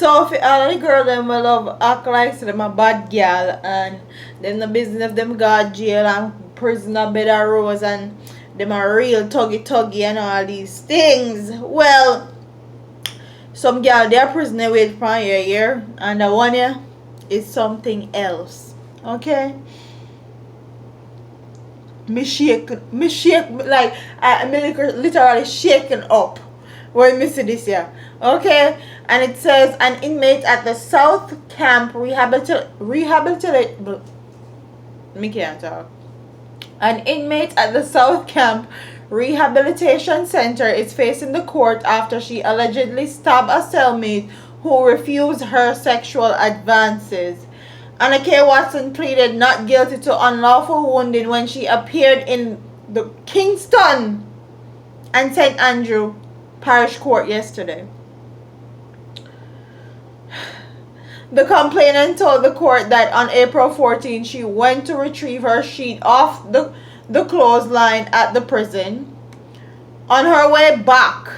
So for all the girl them will love act like so them a bad girl and them the business of them got jail and prison a bed of rose and them a real tuggy and all these things. Well, some girl they are prison wait for a year and the one year is something else. Okay? Me shake like me literally shaking up when me see this here. Okay, and it says an inmate at the South Camp rehabilitate. Me can't talk. An inmate at the South Camp Rehabilitation Center is facing the court after she allegedly stabbed a cellmate who refused her sexual advances. Anna K. Watson pleaded not guilty to unlawful wounding when she appeared in the Kingston and St. Andrew Parish Court yesterday. The complainant told the court that on April 14 she went to retrieve her sheet off the clothesline at the prison. On her way back,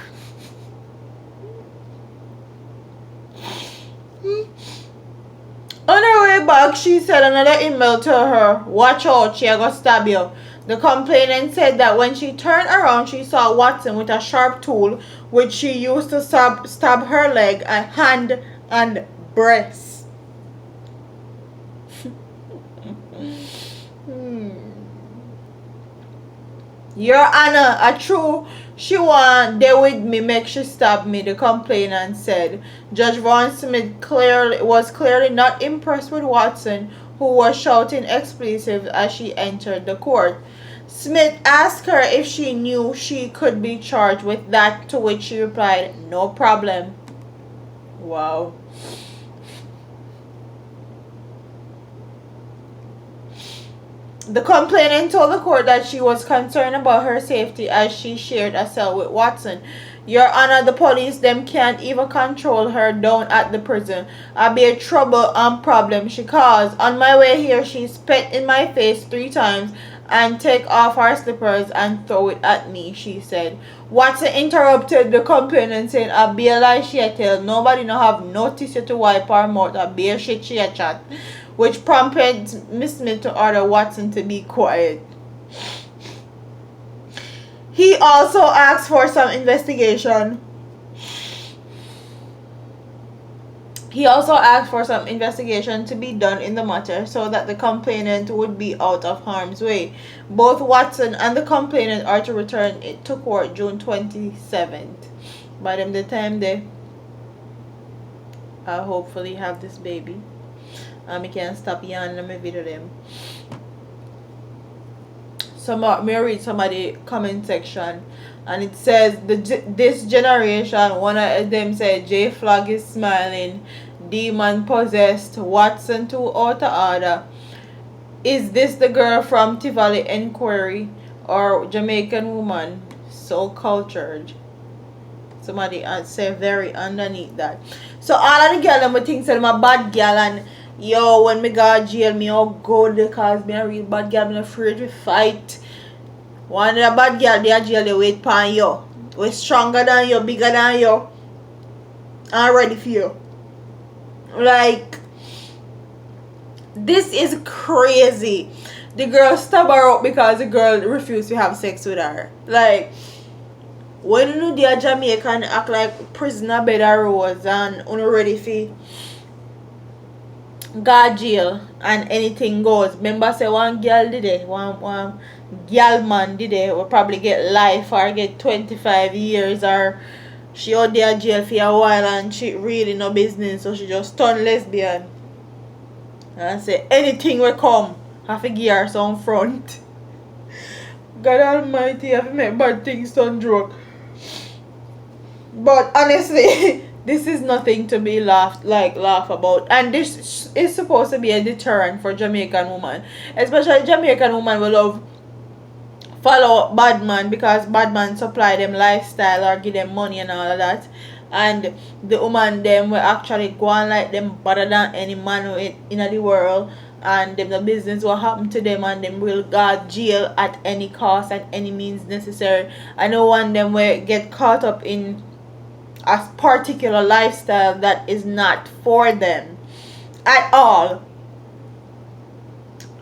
she said another email to her, "Watch out, she gonna stab you." The complainant said that when she turned around, she saw Watson with a sharp tool, which she used to stab her leg, hand, and breast. Your Honor, a true she want they with me make she stab me, the complainant said. Judge Vaughn Smith was clearly not impressed with Watson, who was shouting expletives as she entered the court. Smith asked her if she knew she could be charged with that, to which she replied, "No problem." Wow. The complainant told the court that she was concerned about her safety as she shared a cell with Watson. Your Honor, the police them can't even control her down at the prison. I be a trouble and problem she caused. On my way here, she spit in my face 3 times and take off her slippers and throw it at me, she said. Watson interrupted the complainant saying, "I be a lie she a tell. Nobody no have notice to wipe her mouth. I be a shit she a chat," which prompted Miss Smith to order Watson to be quiet. He also asked for some investigation. To be done in the matter so that the complainant would be out of harm's way. Both Watson and the complainant are to return to court June 27th. By the time they hopefully have this baby. I can't stop yawning in my video them. May I read some of the comment section, and it says this generation, one of them said J Flag is smiling, demon possessed, Watson too out of order. Is this the girl from Tivoli Inquiry or Jamaican woman? So cultured. Somebody say very underneath that. So all of the girls them think say I'm a bad girl, and yo, when me go to jail, me all good because me a real bad girl, me afraid to fight. One of the bad girl, they are jail, they wait for you. We're stronger than you, bigger than you, and ready for you. Like, this is crazy. The girl stab her up because the girl refused to have sex with her. Like, when you know the Jamaican act like prisoner bed of rose and you ready for go jail and anything goes. Remember say one girl did it, one girl man did it, will probably get life or get 25 years, or she out there jail for a while and she really no business, so she just turned lesbian and say anything will come, have to give her some front. God almighty, have to make bad things turn drunk. But honestly, this is nothing to be laugh about, and this is supposed to be a deterrent for Jamaican women, especially Jamaican women will love follow bad man because bad man supply them lifestyle or give them money and all of that, and the woman them will actually go on like them better than any man in the world, and them the business will happen to them and them will go jail at any cost and any means necessary. I know one them will get caught up in a particular lifestyle that is not for them at all.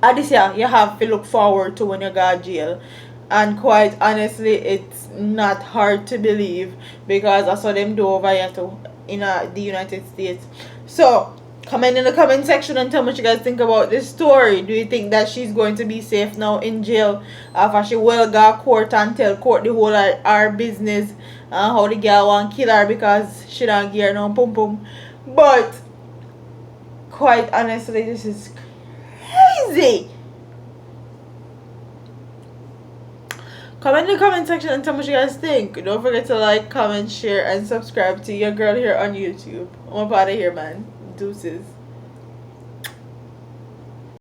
And this year, you have to look forward to when you go to jail. And quite honestly, it's not hard to believe because I saw them do over here too in the United States. So, comment in the comment section and tell me what you guys think about this story. Do you think that she's going to be safe now in jail after she will go to court and tell court the whole of our business and how the girl want to kill her because she don't give her no pum pum? But, quite honestly, this is crazy. Comment in the comment section and tell me what you guys think. Don't forget to like, comment, share, and subscribe to your girl here on YouTube. I'm up out of here, man. Deuces.